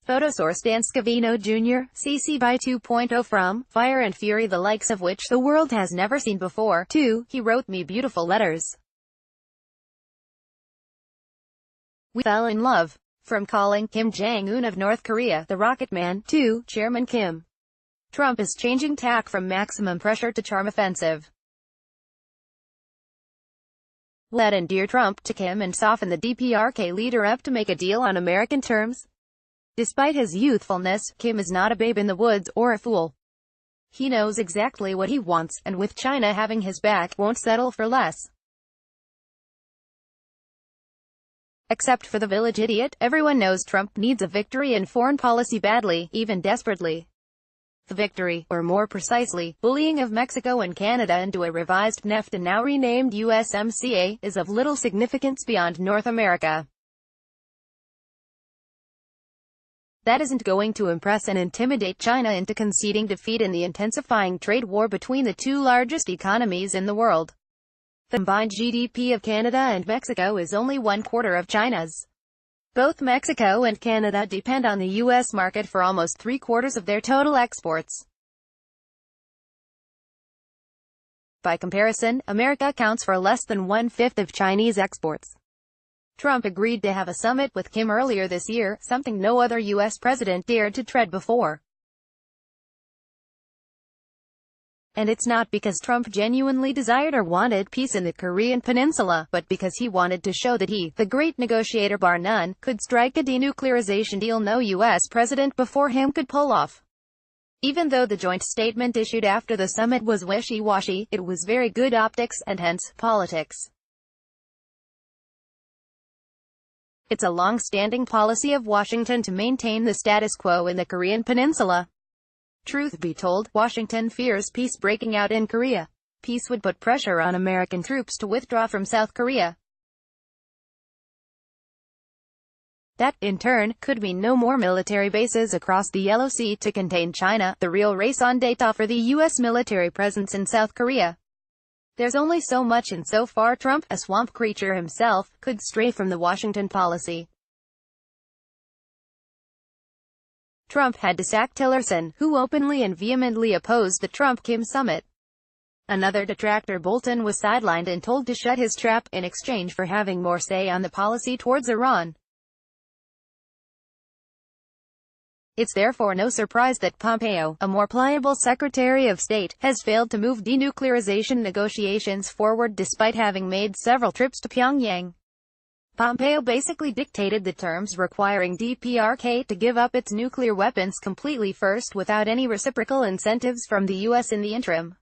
Photo Source Dan Scavino Jr., CC by 2.0 from Fire and Fury, the likes of which the world has never seen before. 2. He wrote me beautiful letters. We fell in love. From calling Kim Jong-un of North Korea the Rocket Man, to Chairman Kim. Trump is changing tack from maximum pressure to charm offensive. Let endear Trump to Kim and soften the DPRK leader up to make a deal on American terms. Despite his youthfulness, Kim is not a babe in the woods, or a fool. He knows exactly what he wants, and with China having his back, won't settle for less. Except for the village idiot, everyone knows Trump needs a victory in foreign policy badly, even desperately. The victory, or more precisely, bullying of Mexico and Canada into a revised NEFTA now renamed USMCA, is of little significance beyond North America. That isn't going to impress and intimidate China into conceding defeat in the intensifying trade war between the two largest economies in the world. The combined GDP of Canada and Mexico is only 1/4 of China's. Both Mexico and Canada depend on the U.S. market for almost 3/4 of their total exports. By comparison, America accounts for less than 1/5 of Chinese exports. Trump agreed to have a summit with Kim earlier this year, something no other U.S. president dared to tread before. And it's not because Trump genuinely desired or wanted peace in the Korean peninsula, but because he wanted to show that he, the great negotiator bar none, could strike a denuclearization deal no U.S. president before him could pull off. Even though the joint statement issued after the summit was wishy-washy, it was very good optics, and hence, politics. It's a long-standing policy of Washington to maintain the status quo in the Korean peninsula. Truth be told, Washington fears peace breaking out in Korea. Peace would put pressure on American troops to withdraw from South Korea. That, in turn, could mean no more military bases across the Yellow Sea to contain China, the real raison d'etat for the U.S. military presence in South Korea. There's only so much and so far Trump, a swamp creature himself, could stray from the Washington policy. Trump had to sack Tillerson, who openly and vehemently opposed the Trump-Kim summit. Another detractor, Bolton, was sidelined and told to shut his trap, in exchange for having more say on the policy towards Iran. It's therefore no surprise that Pompeo, a more pliable Secretary of State, has failed to move denuclearization negotiations forward despite having made several trips to Pyongyang. Pompeo basically dictated the terms, requiring DPRK to give up its nuclear weapons completely first without any reciprocal incentives from the U.S. in the interim.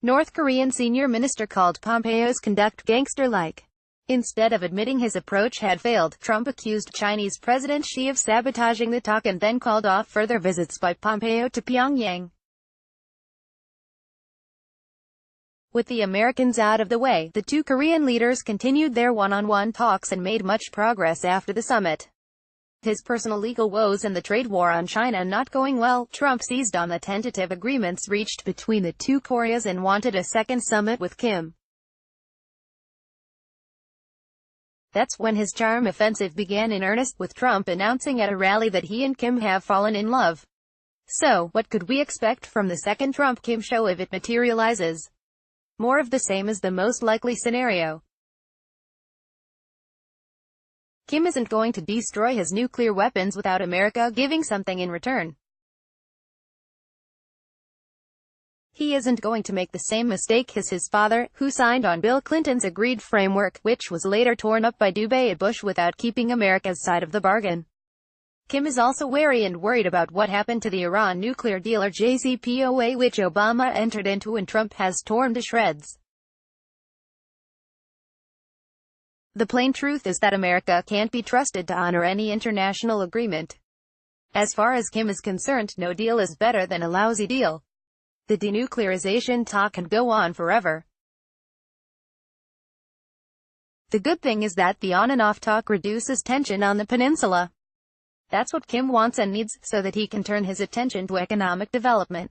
North Korean senior minister called Pompeo's conduct gangster-like. Instead of admitting his approach had failed, Trump accused Chinese President Xi of sabotaging the talk and then called off further visits by Pompeo to Pyongyang. With the Americans out of the way, the two Korean leaders continued their one-on-one talks and made much progress after the summit. His personal legal woes and the trade war on China not going well, Trump seized on the tentative agreements reached between the two Koreas and wanted a second summit with Kim. That's when his charm offensive began in earnest, with Trump announcing at a rally that he and Kim have fallen in love. So, what could we expect from the second Trump-Kim show if it materializes? More of the same is the most likely scenario. Kim isn't going to destroy his nuclear weapons without America giving something in return. He isn't going to make the same mistake as his father, who signed on Bill Clinton's agreed framework, which was later torn up by Dubé and Bush without keeping America's side of the bargain. Kim is also wary and worried about what happened to the Iran nuclear deal, or JCPOA, which Obama entered into and Trump has torn to shreds. The plain truth is that America can't be trusted to honor any international agreement. As far as Kim is concerned, no deal is better than a lousy deal. The denuclearization talk can go on forever. The good thing is that the on and off talk reduces tension on the peninsula. That's what Kim wants and needs, so that he can turn his attention to economic development.